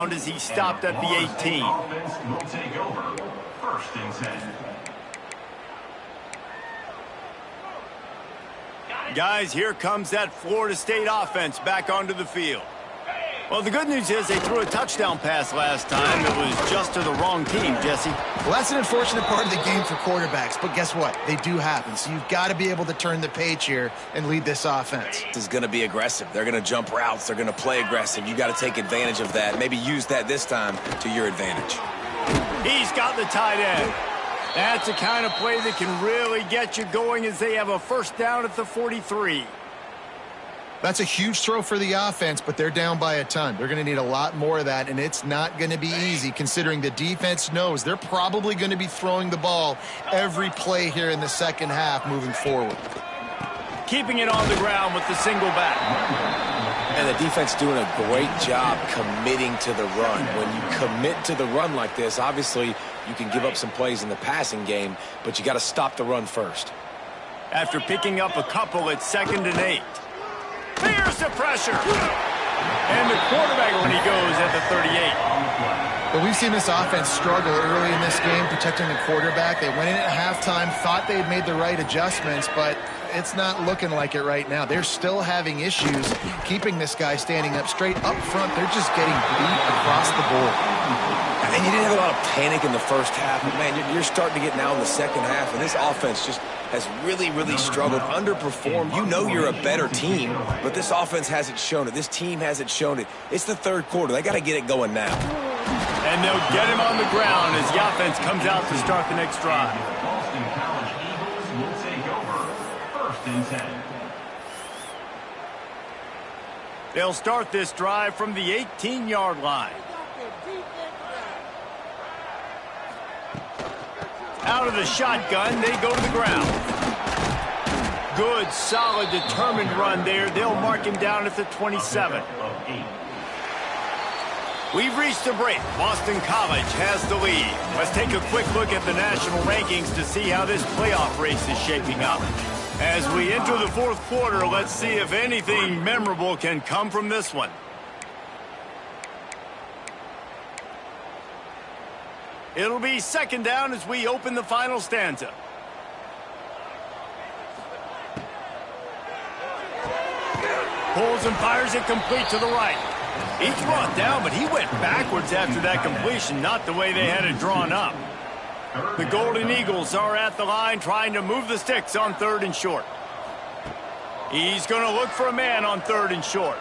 as he stopped at the 18. Will take over. First and 10. Guys, here comes that Florida State offense back onto the field. Well, the good news is they threw a touchdown pass last time. It was just to the wrong team, Jesse. Well, that's an unfortunate part of the game for quarterbacks, but guess what? They do happen, so you've got to be able to turn the page here and lead this offense. This is going to be aggressive. They're going to jump routes. They're going to play aggressive. You got to take advantage of that. Maybe use that this time to your advantage. He's got the tight end. That's the kind of play that can really get you going as they have a first down at the 43. That's a huge throw for the offense, but they're down by a ton. They're going to need a lot more of that, and it's not going to be easy considering the defense knows they're probably going to be throwing the ball every play here in the second half moving forward. Keeping it on the ground with the single back. And the defense doing a great job committing to the run. When you commit to the run like this, obviously you can give up some plays in the passing game, but you got to stop the run first. After picking up a couple, it's 2nd and 8. Here's the pressure. And the quarterback when he goes at the 38. But we've seen this offense struggle early in this game protecting the quarterback. They went in at halftime, thought they had made the right adjustments, but it's not looking like it right now. They're still having issues keeping this guy standing up straight up front. They're just getting beat across the board. And you didn't have a lot of panic in the first half, but man, you're starting to get now in the second half, and this offense just has really struggled, underperformed. You know you're a better team, but this offense hasn't shown it. This team hasn't shown it. It's the third quarter. They got to get it going now. And they'll get him on the ground as the offense comes out to start the next drive. Boston College Eagles will take over. First and 10. They'll start this drive from the 18-yard line. Out of the shotgun, they go to the ground. Good, solid, determined run there. They'll mark him down at the 27. We've reached the break. Boston College has the lead. Let's take a quick look at the national rankings to see how this playoff race is shaping up. As we enter the fourth quarter, let's see if anything memorable can come from this one. It'll be 2nd down as we open the final stanza. Pulls and fires it complete to the right. He's brought down, but he went backwards after that completion, not the way they had it drawn up. The Golden Eagles are at the line trying to move the sticks on 3rd and short. He's going to look for a man on 3rd and short.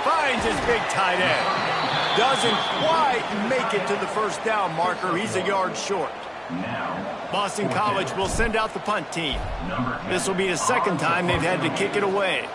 Finds his big tight end. Doesn't quite make it to the first down marker. He's a yard short. Boston College will send out the punt team. This will be the 2nd time they've had to kick it away.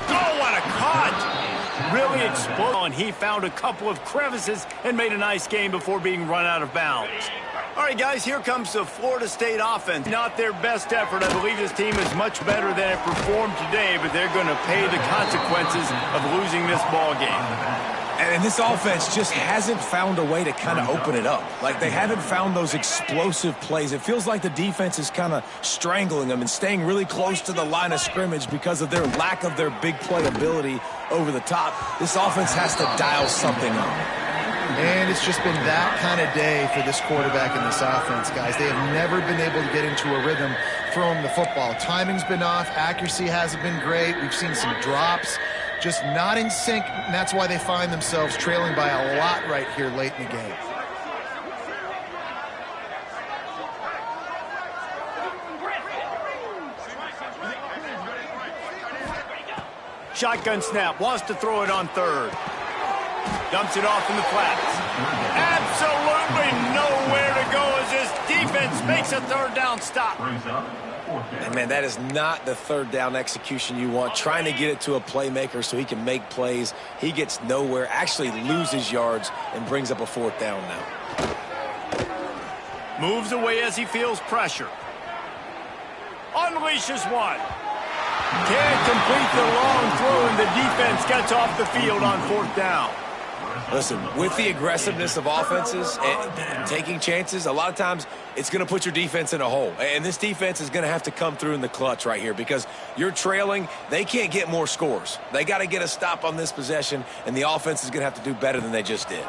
Oh, what a cut! Really exploded. And he found a couple of crevices and made a nice game before being run out of bounds. All right, guys, here comes the Florida State offense. Not their best effort. I believe this team is much better than it performed today, but they're going to pay the consequences of losing this ball game. And this offense just hasn't found a way to kind of open it up. Like, they haven't found those explosive plays. It feels like the defense is kind of strangling them and staying really close to the line of scrimmage because of their lack of their big play ability over the top. This offense has to dial something up. And it's just been that kind of day for this quarterback and this offense, guys. They have never been able to get into a rhythm throwing the football. Timing's been off. Accuracy hasn't been great. We've seen some drops. Just not in sync, and that's why they find themselves trailing by a lot right here late in the game. Shotgun snap, wants to throw it on 3rd. Dumps it off in the flats. Absolutely nowhere to go as this defense makes a 3rd down stop. And, man, that is not the 3rd down execution you want. Trying to get it to a playmaker so he can make plays. He gets nowhere, actually loses yards, and brings up a 4th down now. Moves away as he feels pressure. Unleashes one. Can't complete the long throw, and the defense gets off the field on 4th down. Listen, with the aggressiveness of offenses and taking chances, a lot of times it's going to put your defense in a hole. And this defense is going to have to come through in the clutch right here because you're trailing. They can't get more scores. They got to get a stop on this possession, and the offense is going to have to do better than they just did.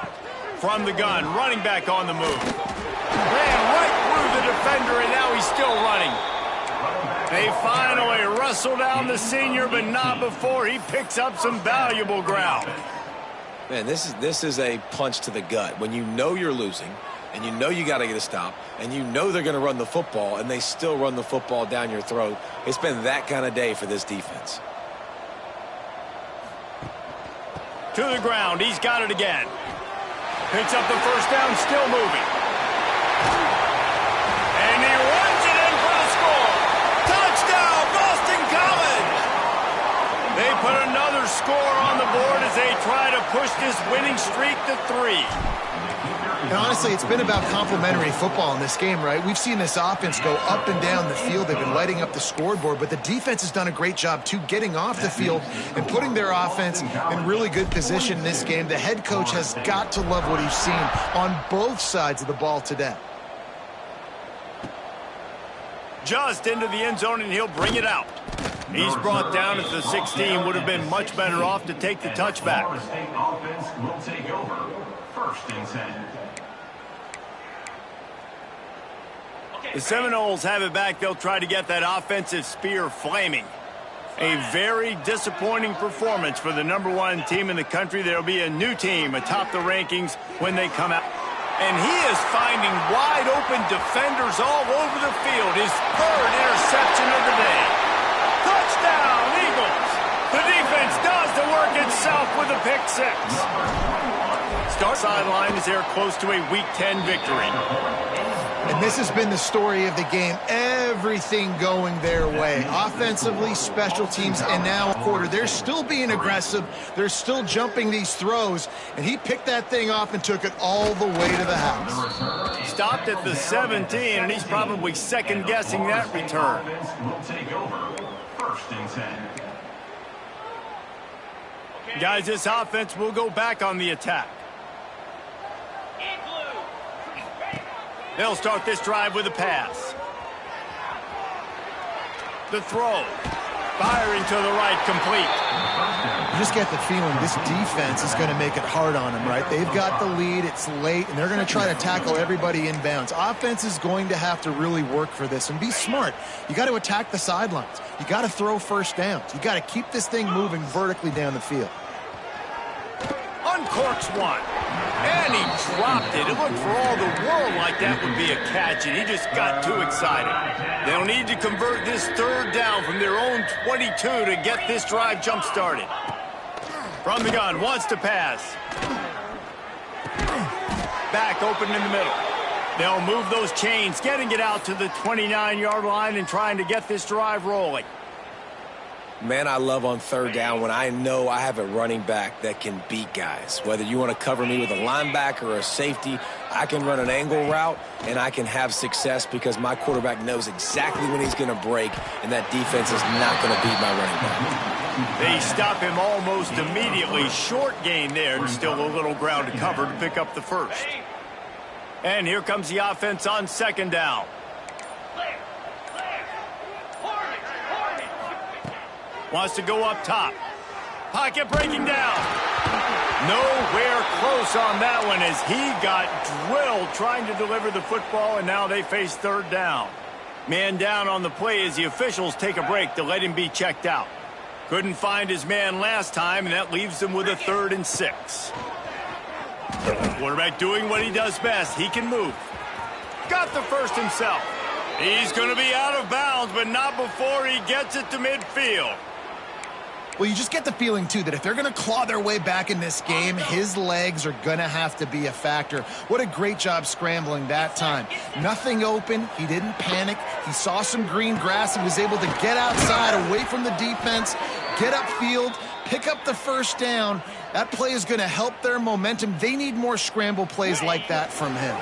From the gun, running back on the move. Ran right through the defender, and now he's still running. They finally wrestle down the senior, but not before he picks up some valuable ground. Man, this is a punch to the gut. When you know you're losing, and you know you got to get a stop, and you know they're going to run the football, and they still run the football down your throat, it's been that kind of day for this defense. To the ground, he's got it again. Picks up the first down, still moving. And he runs it in for the score. Touchdown, Boston College! They put another score on the board as they try to push this winning streak to 3. And honestly, it's been about complementary football in this game, right? We've seen this offense go up and down the field. They've been lighting up the scoreboard, but the defense has done a great job, too, getting off the field and putting their offense in really good position in this game. The head coach has got to love what he's seen on both sides of the ball today. Just into the end zone, and he'll bring it out. He's brought down at the 16. Would have been much better off to take the touchback. Florida State offense will take over. First and 10. The Seminoles have it back. They'll try to get that offensive spear flaming. A very disappointing performance for the #1 team in the country. There'll be a new team atop the rankings when they come out. And he is finding wide open defenders all over the field. His 3rd interception of the day. Touchdown, Eagles! The defense does the work itself with a pick 6. Start sideline as they're close to a Week 10 victory. And this has been the story of the game. Everything going their way. Offensively, special teams, and now a quarter. They're still being aggressive. They're still jumping these throws. And he picked that thing off and took it all the way to the house. Stopped at the 17, and he's probably second-guessing that return. Offense will take over. First and 10. Guys, this offense will go back on the attack. They'll start this drive with a pass. The throw. Firing to the right, complete. You just get the feeling this defense is going to make it hard on them, right? They've got the lead, it's late, and they're going to try to tackle everybody inbounds. Offense is going to have to really work for this and be smart. You got to attack the sidelines. You got to throw first downs. You got to keep this thing moving vertically down the field. Uncorks one. And he dropped it. It looked for all the world like that would be a catch, and he just got too excited. They'll need to convert this 3rd down from their own 22 to get this drive jump-started. From the gun, wants to pass. Back open in the middle. They'll move those chains, getting it out to the 29-yard line and trying to get this drive rolling. Man, I love on 3rd down when I know I have a running back that can beat guys. Whether you want to cover me with a linebacker or a safety, I can run an angle route, and I can have success because my quarterback knows exactly when he's going to break, and that defense is not going to beat my running back. They stop him almost immediately. Short gain there, and still a little ground to cover to pick up the 1st. And here comes the offense on 2nd down. Wants to go up top. Pocket breaking down. Nowhere close on that one as he got drilled trying to deliver the football, and now they face 3rd down. Man down on the play as the officials take a break to let him be checked out. Couldn't find his man last time, and that leaves them with a 3rd and 6. Quarterback doing what he does best. He can move. Got the 1st himself. He's going to be out of bounds, but not before he gets it to midfield. Well, you just get the feeling, too, that if they're going to claw their way back in this game, his legs are going to have to be a factor. What a great job scrambling that time. Nothing open. He didn't panic. He saw some green grass. He was able to get outside, away from the defense, get upfield, pick up the 1st down. That play is going to help their momentum. They need more scramble plays like that from him.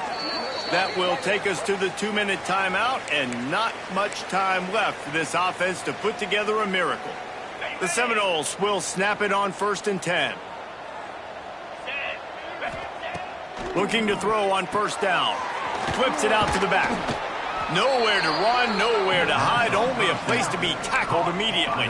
That will take us to the 2-minute timeout, and not much time left for this offense to put together a miracle. The Seminoles will snap it on 1st and 10. Looking to throw on first down. Flips it out to the back. Nowhere to run, nowhere to hide, only a place to be tackled immediately.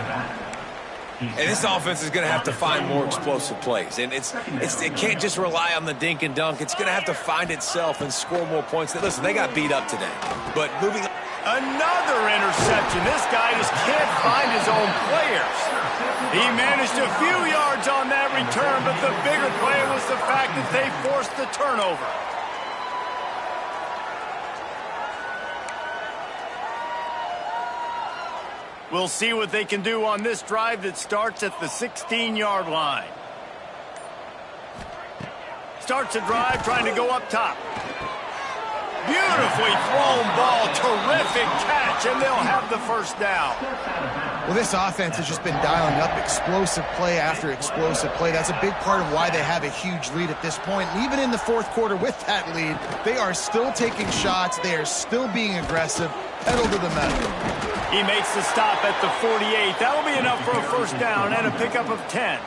And this offense is going to have to find more explosive plays. And it can't just rely on the dink and dunk. It's going to have to find itself and score more points. Listen, they got beat up today. But moving on. Another interception. This guy just can't find his own players. He managed a few yards on that return, but the bigger play was the fact that they forced the turnover. We'll see what they can do on this drive that starts at the 16-yard line. Starts the drive trying to go up top. Beautifully thrown ball, terrific catch, and they'll have the first down. Well, this offense has just been dialing up explosive play after explosive play. That's a big part of why they have a huge lead at this point. And even in the fourth quarter with that lead, they are still taking shots. They are still being aggressive. Pedal to the metal. He makes the stop at the 48. That'll be enough for a first down and a pickup of 10.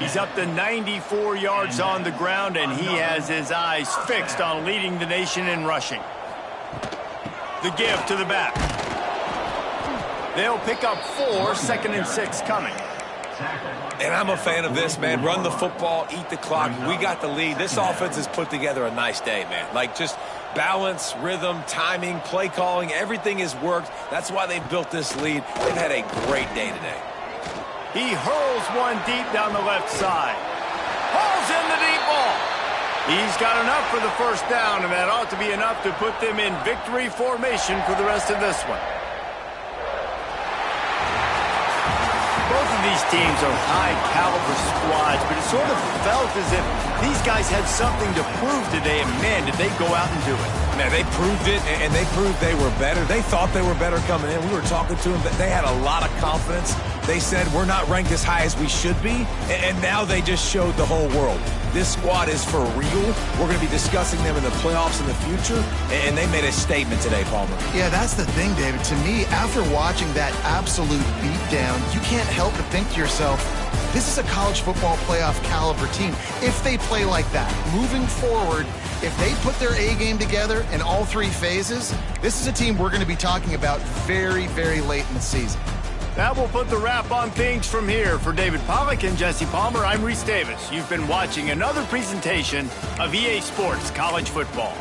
He's up to 94 yards on the ground, and he has his eyes fixed on leading the nation in rushing. The give to the back. They'll pick up 4, 2nd and 6 coming. And I'm a fan of this, man. Run the football, eat the clock. We got the lead. This offense has put together a nice day, man. Like, just balance, rhythm, timing, play calling, everything has worked. That's why they've built this lead. They've had a great day today. He hurls one deep down the left side. Hauls in the deep ball. He's got enough for the first down, and that ought to be enough to put them in victory formation for the rest of this one. Both of these teams are high-caliber squads, but it sort of felt as if these guys had something to prove today, and man, did they go out and do it. Man, they proved it, and they proved they were better. They thought they were better coming in. We were talking to them. They had a lot of confidence. They said, we're not ranked as high as we should be, and now they just showed the whole world. This squad is for real. We're going to be discussing them in the playoffs in the future, and they made a statement today, Palmer. Yeah, that's the thing, David. To me, after watching that absolute beatdown, you can't help but think to yourself, this is a college football playoff caliber team. If they play like that, moving forward, if they put their A game together in all 3 phases, this is a team we're going to be talking about very, very late in the season. That will put the wrap on things from here. For David Pollack and Jesse Palmer, I'm Reese Davis. You've been watching another presentation of EA Sports College Football.